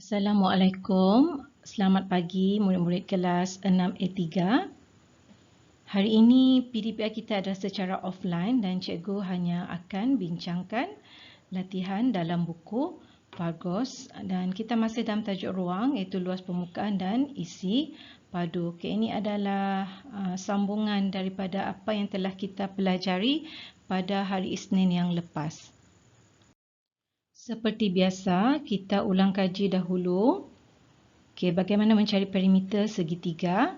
Assalamualaikum. Selamat pagi murid-murid kelas 6A3. Hari ini PDPR kita adalah secara offline dan cikgu hanya akan bincangkan latihan dalam buku Fagos dan kita masih dalam tajuk ruang iaitu luas permukaan dan isi padu. Okey, ini adalah sambungan daripada apa yang telah kita pelajari pada hari Isnin yang lepas. Seperti biasa, kita ulang kaji dahulu. Okey, bagaimana mencari perimeter segitiga?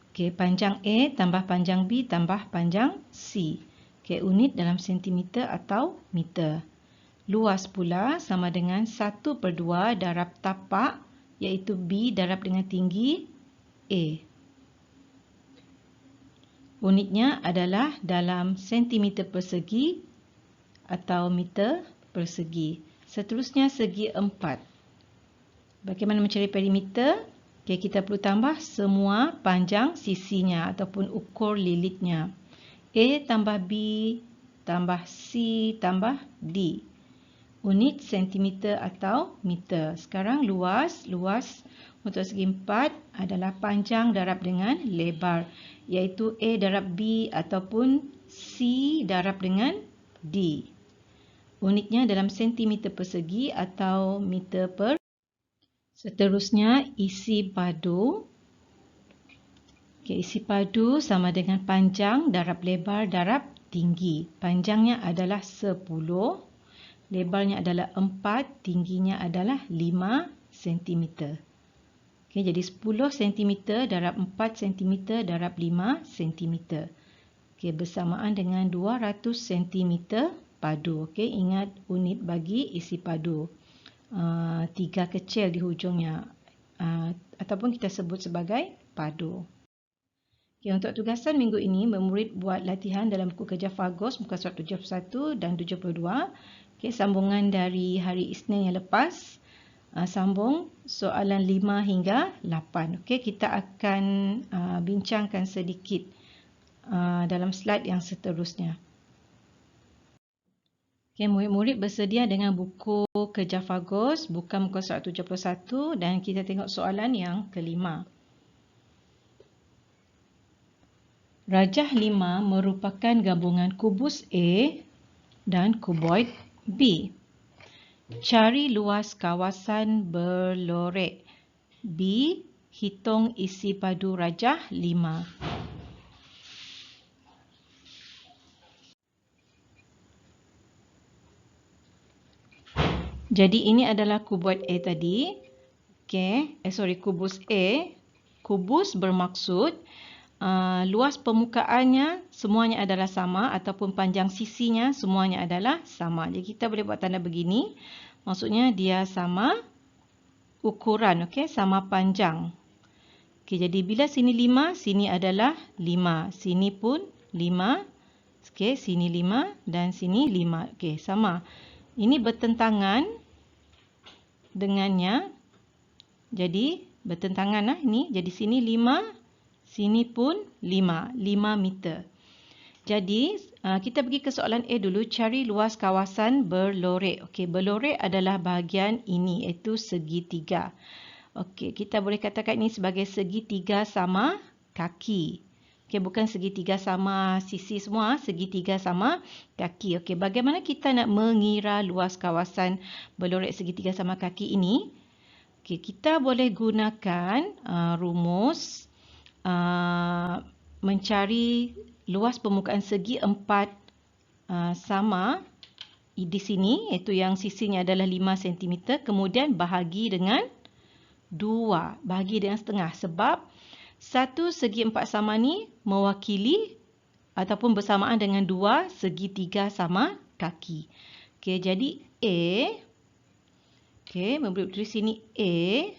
Okey, panjang A tambah panjang B tambah panjang C. Okey, unit dalam sentimeter atau meter. Luas pula sama dengan 1/2 darab tapak iaitu B darab dengan tinggi A. Unitnya adalah dalam sentimeter persegi atau meter persegi. Seterusnya segi 4. Bagaimana mencari perimeter? Okay, kita perlu tambah semua panjang sisinya ataupun ukur lilitnya. A tambah B tambah C tambah D. Unit sentimeter atau meter. Sekarang luas untuk segi 4 adalah panjang darab dengan lebar, iaitu A darab B ataupun C darab dengan D. Unitnya dalam sentimeter persegi atau meter per. Seterusnya isi padu. Okay, isi padu sama dengan panjang darab lebar darab tinggi. Panjangnya adalah 10, lebarnya adalah 4, tingginya adalah 5 cm. Okay, jadi 10 cm darab 4 cm darab 5 cm. Okay, bersamaan dengan 200 cm padu. Okay, ingat unit bagi isi padu. 3 kecil di hujungnya ataupun kita sebut sebagai padu. Okay, untuk tugasan minggu ini, murid buat latihan dalam buku kerja Fagos muka surat 71 dan 72. Okay, sambungan dari hari Isnin yang lepas. Sambung soalan 5 hingga 8. Okay, kita akan bincangkan sedikit dalam slide yang seterusnya. Okay, murid-murid bersedia dengan buku kerja Fagos, bukan muka surat 71 dan kita tengok soalan yang kelima. Rajah 5 merupakan gabungan kubus A dan kuboid B. Cari luas kawasan berlorek. B. Hitung isi padu rajah 5. Jadi ini adalah kuboid A tadi. Kubus A. Kubus bermaksud luas permukaannya semuanya adalah sama ataupun panjang sisinya semuanya adalah sama. Jadi kita boleh buat tanda begini. Maksudnya dia sama ukuran, sama panjang. Jadi bila sini 5, sini adalah 5. Sini pun 5. Sini 5 dan sini 5. Sama. Ini bertentangan dengannya. Jadi bertentangan lah ini. Jadi sini 5, sini pun 5 meter. Jadi kita pergi ke soalan A dulu, cari luas kawasan berlorek. Berlorek adalah bahagian ini iaitu segitiga. Kita boleh katakan ini sebagai segitiga sama kaki. Bukan segitiga sama sisi semua, segitiga sama kaki. Bagaimana kita nak mengira luas kawasan berlorek segitiga sama kaki ini? Kita boleh gunakan rumus mencari luas permukaan segi 4 sama di sini, iaitu yang sisinya adalah 5 cm, kemudian bahagi dengan 2, bahagi dengan setengah, sebab 1 segi 4 sama ni mewakili ataupun bersamaan dengan 2 segitiga sama kaki. Jadi A, murid tulis sini A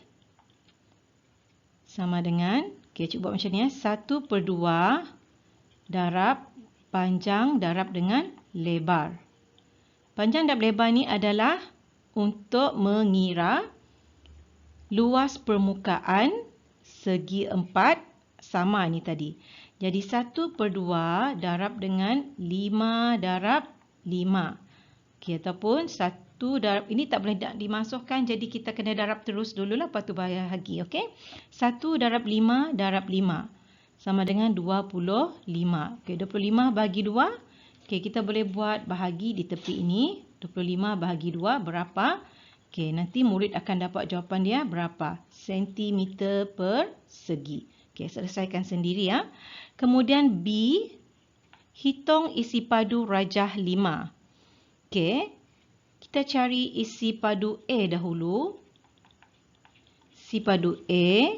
sama dengan, cuba buat macam ni, 1/2 darab panjang darab dengan lebar. Panjang darab lebar ni adalah untuk mengira luas permukaan segi 4 sama ni tadi. Jadi 1/2 darab dengan 5 darab 5. Ataupun 1 darab, ini tak boleh dimasukkan, jadi kita kena darab terus dululah, lepas tu bahagi. Okey. 1 darab 5 darab 5 sama dengan 25. Okey, 25 bagi 2. Okey, kita boleh buat bahagi di tepi ini. 25 bahagi 2 berapa? Okey, nanti murid akan dapat jawapan dia berapa? Sentimeter persegi. Okey, selesaikan sendiri ya. Kemudian B, hitung isi padu rajah 5. Okey, kita cari isi padu A dahulu. Isi padu A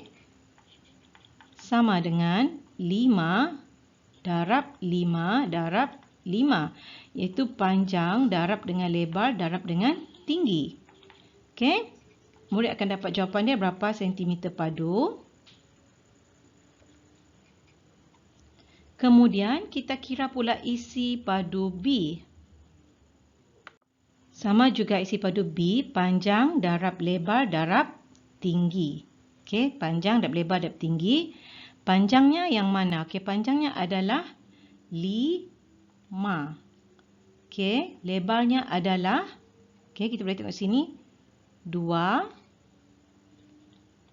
sama dengan 5 darab 5 darab 5. Iaitu panjang darab dengan lebar darab dengan tinggi. Okey, murid akan dapat jawapan dia berapa sentimeter padu. Kemudian kita kira pula isi padu B. Sama juga isi padu B, panjang darab lebar darab tinggi. Okey, panjang darab lebar darab tinggi. Panjangnya yang mana? Okey, panjangnya adalah 5. Okey, lebarnya adalah, okey, kita boleh tengok sini 2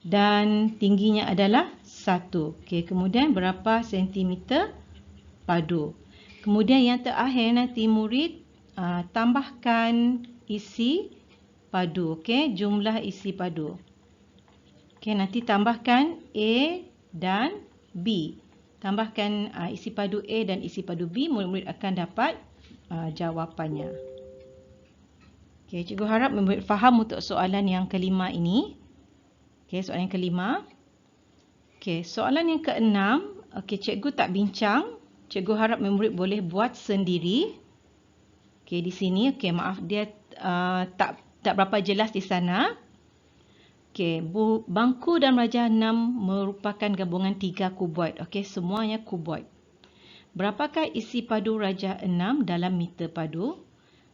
dan tingginya adalah 1. Okey, kemudian berapa sentimeter padu. Kemudian yang terakhir nanti murid tambahkan isi padu. Okey, jumlah isi padu. Okey, nanti tambahkan A dan B. Tambahkan isi padu A dan isi padu B, murid-murid akan dapat jawapannya. Okey, cikgu harap murid faham untuk soalan yang kelima ini. Okey, soalan yang kelima. Okey, soalan yang keenam, okey, cikgu tak bincang. Cikgu harap murid boleh buat sendiri. Okey, di sini, okey, maaf dia tak berapa jelas di sana. Okey, bangku dan rajah 6 merupakan gabungan 3 kuboid. Okey, semuanya kuboid. Berapakah isi padu rajah 6 dalam meter padu?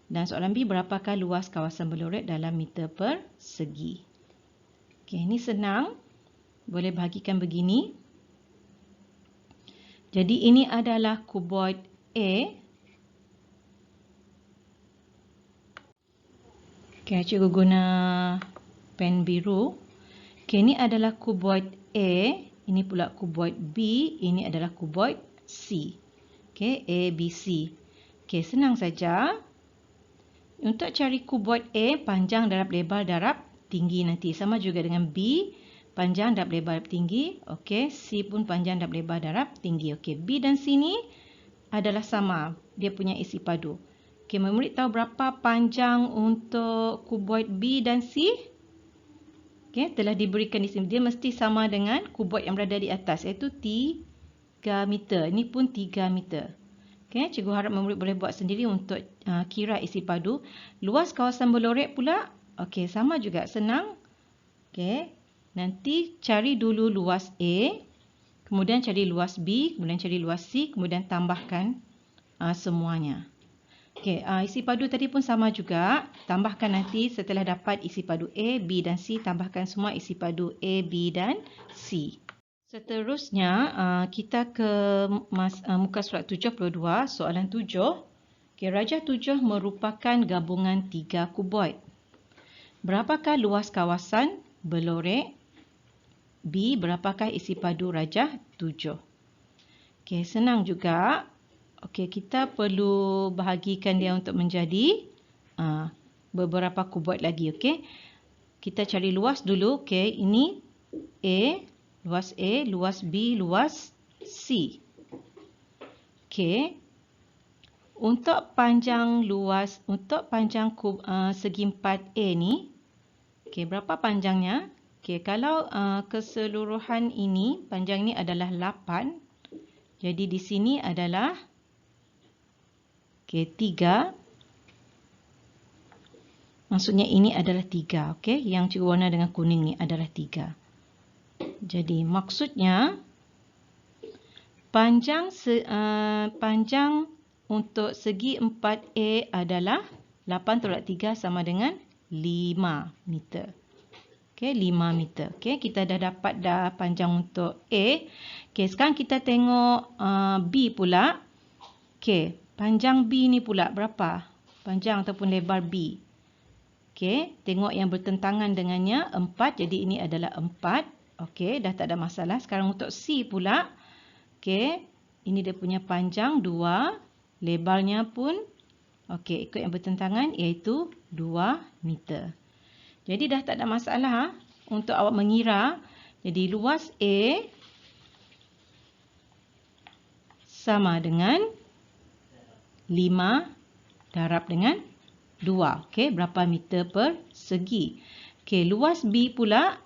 Dan soalan B, berapakah luas kawasan Beloret dalam meter persegi? Okey, ini senang. Boleh bahagikan begini. Jadi ini adalah kuboid A. Okey, cikgu guna pen biru. Okey, ini adalah kuboid A. Ini pula kuboid B. Ini adalah kuboid C. Okey, A, B, C. Okey, senang saja. Untuk cari kuboid A, panjang darab lebar darab tinggi nanti. Sama juga dengan B, panjang darab lebar darab tinggi. Okey, C pun panjang darab lebar darab tinggi. Okey, B dan C ni adalah sama. Dia punya isi padu. Okey, murid tahu berapa panjang untuk kuboid B dan C? Okey, telah diberikan di sini. Dia mesti sama dengan kuboid yang berada di atas, iaitu 3 meter. Ini pun 3 meter. Okey, cikgu harap murid boleh buat sendiri untuk kira isi padu. Luas kawasan Beloret pula, okey, sama juga, senang. Okey, nanti cari dulu luas A, kemudian cari luas B, kemudian cari luas C, kemudian tambahkan semuanya. Okey, isi padu tadi pun sama juga. Tambahkan nanti setelah dapat isi padu A, B dan C, tambahkan semua isi padu A, B dan C. Seterusnya, kita ke muka surat 72, soalan 7. Okay, rajah 7 merupakan gabungan 3 kuboid. Berapakah luas kawasan Beloret? B, berapakah isi padu rajah 7? Okay, senang juga. Okay, kita perlu bahagikan dia untuk menjadi beberapa kuboid lagi. Okay, kita cari luas dulu. Okay, ini A, luas A, luas B, luas C. Okey. Untuk panjang segi 4A ni, okey, berapa panjangnya? Okey, kalau keseluruhan ini, panjang ini adalah 8. Jadi di sini adalah 3. Maksudnya ini adalah 3. Okey, yang cikgu warna dengan kuning ni adalah 3. Jadi maksudnya panjang untuk segi 4A adalah 8/3 sama dengan 5 meter. Okey, 5 meter. Okey, kita dah dapat panjang untuk A. Okey, sekarang kita tengok B pula. Okey, panjang B ni pula berapa? Panjang ataupun lebar B. Okey, tengok yang bertentangan dengannya 4. Jadi ini adalah 4. Okey, dah tak ada masalah. Sekarang untuk C pula. Okey, ini dia punya panjang 2. Lebarnya pun okey, ikut yang bertentangan iaitu 2 meter. Jadi dah tak ada masalah untuk awak mengira. Jadi luas A sama dengan 5 darab dengan 2. Okey, berapa meter persegi. Okey, luas B pula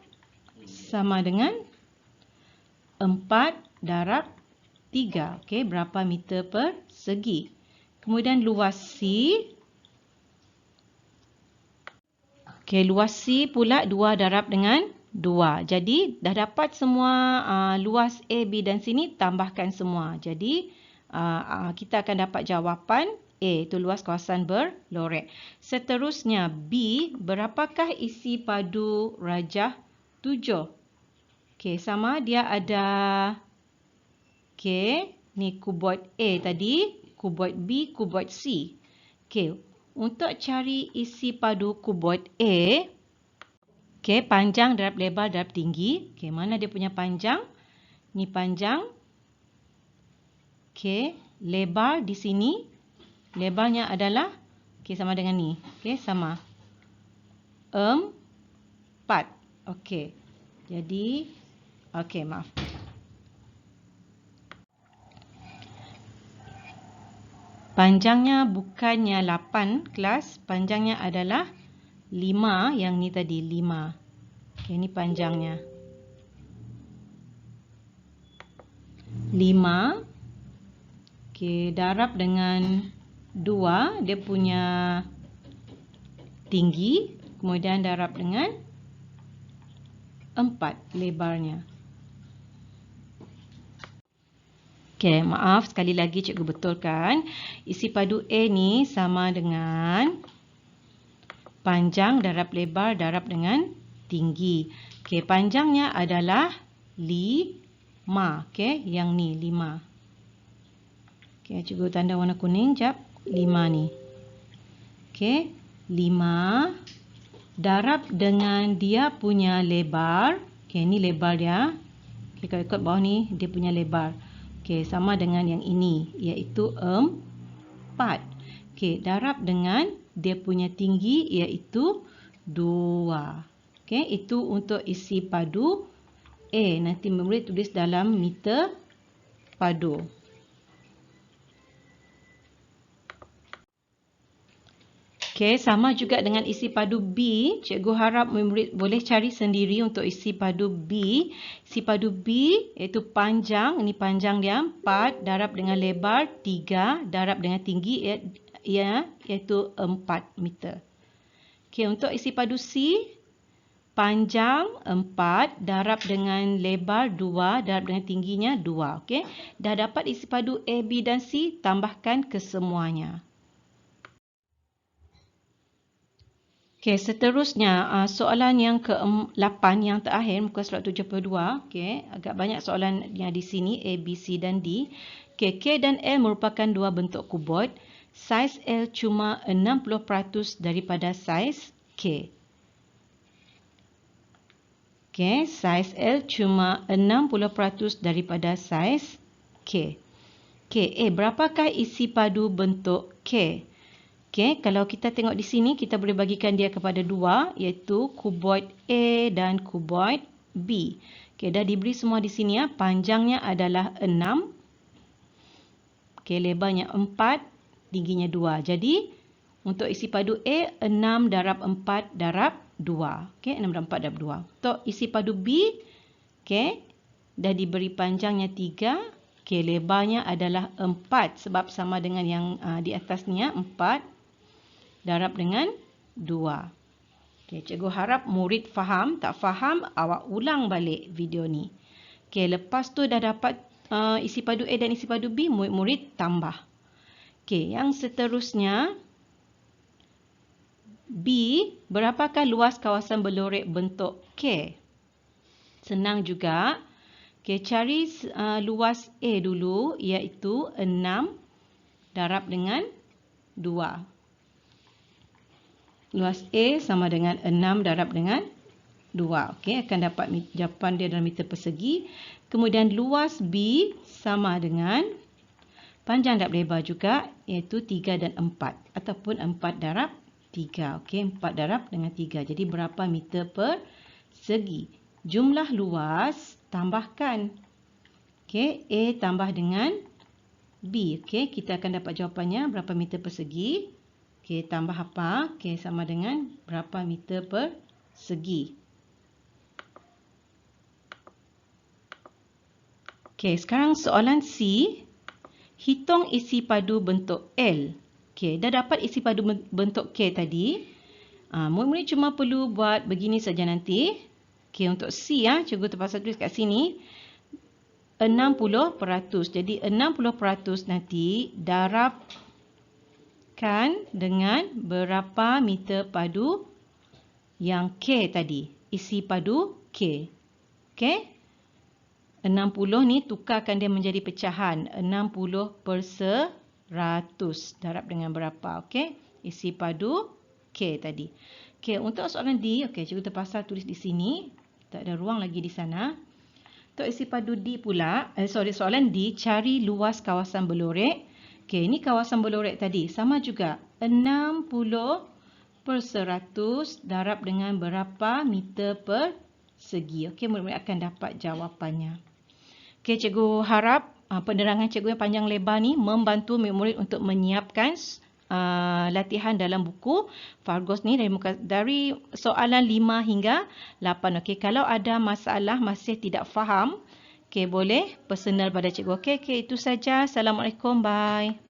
sama dengan 4 darab 3. Okey, berapa meter persegi. Kemudian luas C. Okey, luas C pula 2 darab dengan 2. Jadi dah dapat semua luas A, B dan C ni, tambahkan semua. Jadi kita akan dapat jawapan A, itu luas kawasan berlorek. Seterusnya B, berapakah isi padu rajah 7? Okey, sama dia ada okey, ni kuboid A tadi, kuboid B, kuboid C. Okey, untuk cari isi padu kuboid A, okey, panjang darab lebar darab tinggi. Okey, mana dia punya panjang? Ni panjang. Okey, lebar di sini. Lebarnya adalah okey, sama dengan ni. Okey, sama 4. Okey. Jadi okey, maaf. Panjangnya bukannya 8 kelas, panjangnya adalah 5, yang ni tadi 5. Okey, ni panjangnya 5. Okey, darab dengan 2 dia punya tinggi, kemudian darab dengan 4 lebarnya. Okey, maaf sekali lagi cikgu betulkan. Isi padu A ni sama dengan panjang darab lebar darab dengan tinggi. Okey, panjangnya adalah 5. Okey, yang ni 5. Okey, cikgu tanda warna kuning jap. 5 ni. Okey, 5 darab dengan dia punya lebar. Okey, ni lebar dia. Okey, kalau ikut bawah ni dia punya lebar. Okey, sama dengan yang ini iaitu 4. Okey, darab dengan dia punya tinggi iaitu 2. Okey, itu untuk isi padu A. Nanti murid tulis dalam meter padu. Okey, sama juga dengan isi padu B. Cikgu harap murid boleh cari sendiri untuk isi padu B. Isi padu B iaitu panjang, ini panjang dia 4 darab dengan lebar 3 darab dengan tinggi iaitu 4 meter. Okey, untuk isi padu C, panjang 4 darab dengan lebar 2 darab dengan tingginya 2. Okey, dah dapat isi padu A, B dan C, tambahkan kesemuanya. Okey, seterusnya soalan yang ke-8 yang terakhir muka surat 72. Okey, agak banyak soalan yang di sini A, B, C dan D. Okey, K dan L merupakan dua bentuk kuboid. Saiz L cuma 60% daripada saiz K. Okey, saiz L cuma 60% daripada saiz K. Okey, berapakah isi padu bentuk K? Okey, kalau kita tengok di sini, kita boleh bagikan dia kepada 2, iaitu kuboid A dan kuboid B. Okey, dah diberi semua di sini ya. Panjangnya adalah 6. Okey, lebarnya 4, tingginya 2. Jadi, untuk isi padu A, 6 darab 4 darab 2. Okey, 6 darab 4 darab 2. Untuk isi padu B, okey, dah diberi panjangnya 3. Okey, lebarnya adalah 4 sebab sama dengan yang di atas ni ya, 4 darab dengan 2. Okey, cikgu harap murid faham. Tak faham, awak ulang balik video ni. Okey, lepas tu dah dapat isi padu A dan isi padu B, murid tambah. Okey, yang seterusnya B, berapakah luas kawasan berlorek bentuk K? Senang juga. Okey, cari luas A dulu, iaitu 6 darab dengan 2. Luas A sama dengan 6 darab dengan 2. Okey, akan dapat jawapan dia dalam meter persegi. Kemudian luas B sama dengan panjang darab lebar juga, iaitu 3 dan 4. Ataupun 4 darab 3. Okey, 4 darab dengan 3. Jadi berapa meter persegi? Jumlah luas tambahkan. Okey, A tambah dengan B. Okey, kita akan dapat jawapannya berapa meter persegi. Okey, tambah apa? Okey, sama dengan berapa meter persegi. Okey, sekarang soalan C. Hitung isi padu bentuk L. Okey, dah dapat isi padu bentuk K tadi. Murid-murid cuma perlu buat begini saja nanti. Okey, untuk C cikgu terpaksa tulis kat sini 60%. Jadi 60% nanti darabkan dengan berapa meter padu yang K tadi. Isi padu K. Okey. 60 ni tukarkan dia menjadi pecahan. 60% darab dengan berapa? Okey. Isi padu K tadi. Okey, untuk soalan D, okey, cikgu terpaksa tulis di sini. Tak ada ruang lagi di sana. Untuk isi padu D pula, soalan D, cari luas kawasan Belorek. Okey, ini kawasan Belorek tadi. Sama juga. 60% darab dengan berapa meter persegi. Okey, murid-murid akan dapat jawapannya. Okey, cikgu harap penerangan cikgu yang panjang lebar ni membantu murid-murid untuk menyiapkan latihan dalam buku Fargos ni dari soalan 5 hingga 8. Okey, kalau ada masalah masih tidak faham, okey, boleh personal pada cikgu. Okey, itu saja. Assalamualaikum. Bye.